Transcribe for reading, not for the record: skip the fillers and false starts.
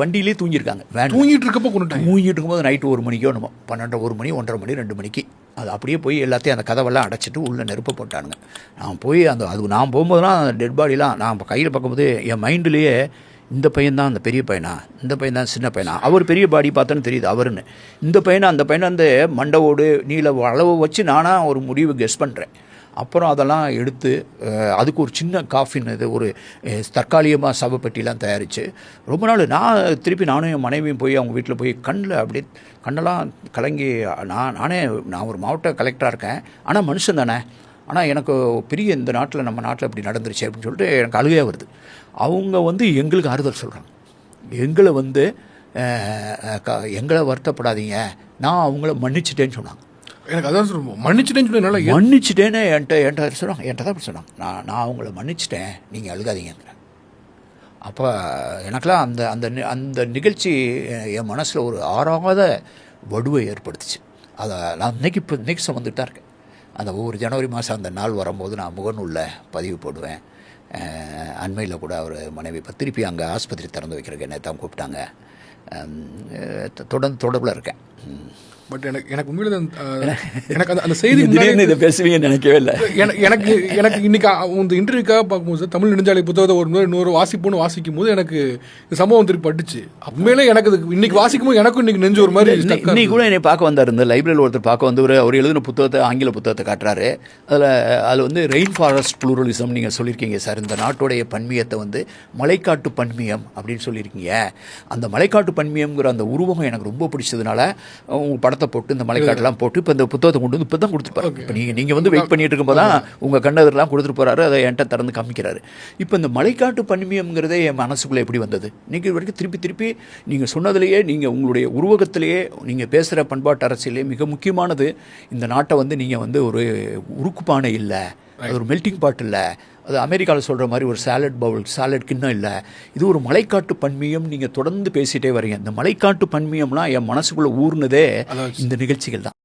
வண்டியிலே தூங்கியிருக்காங்க. தூங்கிட்டு இருக்கப்போ கொண்டுட்டாங்க. தூங்கிட்டு இருக்கும்போது நைட்டு 1 மணிக்கோ நம்ம 12 1 மணி 1:30 மணி 2 மணிக்கு அது அப்படியே போய் எல்லாத்தையும் அந்த கதவெல்லாம் அடைச்சிட்டு உள்ளே நெருப்ப போட்டானுங்க. நான் போய் நான் போகும்போதுலாம் டெட் பாடிலாம் நான் கையில் பார்க்கும்போது என் மைண்ட்லேயே இந்த பையன் தான் அந்த பெரிய பையனா, இந்த பையன் தான் சின்ன பையனா, அவர் பெரிய பாடி பார்த்தோன்னு தெரியுது அவருன்னு, இந்த பையனை அந்த பையனை அந்த மண்டவோடு நீல அளவு வச்சு நானாக ஒரு முடிவு கெஸ் பண்ணுறேன். அப்புறம் அதெல்லாம் எடுத்து அதுக்கு ஒரு சின்ன காஃபின் இது ஒரு தற்காலிகமாக சவப்பெட்டிலாம் தயாரித்து ரொம்ப நாள் நானும் என் மனைவியும் போய் அவங்க வீட்டில் போய் அப்படியே கண்ணெல்லாம் கலங்கி நான் ஒரு மாவட்ட கலெக்டராக இருக்கேன், ஆனால் மனுஷன் தானே, ஆனால் எனக்கு பெரிய இந்த நாட்டில் நம்ம நாட்டில் இப்படி நடந்துருச்சு அப்படின்னு சொல்லிட்டு எனக்கு அழுகையாக வருது. அவங்க எங்களுக்கு ஆறுதல் சொல்கிறாங்க, எங்களை வருத்தப்படாதீங்க, நான் அவங்கள மன்னிச்சிட்டேன்னு சொன்னாங்க. எனக்கு அதான் சொல்லுவோம், மன்னிச்சிட்டேன்னு என்கிட்ட சொல்கிறாங்க. என்கிட்ட தான் அப்படி சொன்னாங்க, நான் அவங்கள மன்னிச்சிட்டேன், நீங்கள் அழுகாதீங்கிறேன். அப்போ எனக்கெல்லாம் அந்த அந்த அந்த நிகழ்ச்சி என் மனசில் ஒரு ஆறாத வடுவை ஏற்படுத்துச்சு. அதை நான் இன்னைக்கு சுமந்துட்டு தான் இருக்கேன். அந்த ஒவ்வொரு ஜனவரி மாதம் அந்த நாள் வரும்போது நான் முகநூலில் பதிவு போடுவேன். அண்மையில் கூட அவர் மனைவி இப்போ திருப்பி அங்கே ஆஸ்பத்திரி திறந்து வைக்கிறதுக்கு என்ன தான் கூப்பிட்டாங்க. தொடர்பில் இருக்கேன். பட் எனக்கு உண்மையில எனக்கு அந்த செய்தி இதை பேசுவீங்கன்னு நினைக்கவே இல்லை. எனக்கு இன்னைக்கு இந்த இன்டர்வியூக்காக பார்க்கும்போது தமிழ் நெடுஞ்சாலை புத்தகத்தை இன்னொரு வாசிப்புன்னு வாசிக்கும் போது எனக்கு இந்த சம்பவம் திருப்பி பட்டுச்சு. உண்மையிலே எனக்கு இன்னைக்கு வாசிக்கும் போது எனக்கும் இன்னைக்கு நெஞ்சு ஒரு மாதிரி. இன்னைக்கு கூட என்னை பார்க்க வந்தார், இந்த லைப்ரரியில் ஒருத்தர் பார்க்க வந்தவர். அவர் எழுதின புத்தகத்தை ஆங்கில புத்தகத்தை காட்டுறாரு. அதில் ரெயின் ஃபாரஸ்ட் ப்ளூரலிசம் நீங்கள் சொல்லியிருக்கீங்க சார், இந்த நாட்டுடைய பன்மியத்தை மலைக்காட்டு பன்மியம் அப்படின்னு சொல்லியிருக்கீங்க. அந்த மலைக்காட்டு பன்மியம்ங்கிற அந்த உருவகம் எனக்கு ரொம்ப பிடிச்சதுனால உங்கள் படத்தை போட்டு இந்த மலைக்காட்டெல்லாம் போட்டு இப்போ இந்த புத்தகத்தை கொண்டு இப்போ தான் கொடுத்துருப்பாரு. இப்போ நீங்கள் வெயிட் பண்ணிட்டு இருக்கும்போது தான் உங்கள் கண்ணதெல்லாம் கொடுத்துட்டு போகிறாரு, அதை என்கிட்ட திறந்து காமிக்கிறாரு. இப்போ இந்த மலைக்காட்டு பன்மியம்ங்கிறதே என் மனசுக்குள்ளே எப்படி வந்தது? நீங்கள் வரைக்கும் திருப்பி நீங்கள் சொன்னதுலேயே, நீங்கள் உங்களுடைய உருவகத்திலேயே, நீங்கள் பேசுகிற பண்பாட்டு அரசியலே மிக முக்கியமானது இந்த நாட்டை நீங்கள் ஒரு உருக்குப்பானை இல்லை, அது ஒரு மெல்டிங் பாட் இல்லை, அது அமெரிக்காவில் சொல்கிற மாதிரி ஒரு சாலட் கிண்ணம் இல்லை, இது ஒரு மலைக்காட்டு பன்மியம். நீங்கள் தொடர்ந்து பேசிகிட்டே வரீங்க. இந்த மலைக்காட்டு பன்மியம்லாம் என் மனசுக்குள்ளே ஊர்னதே இந்த நிகழ்ச்சிகள் தான்.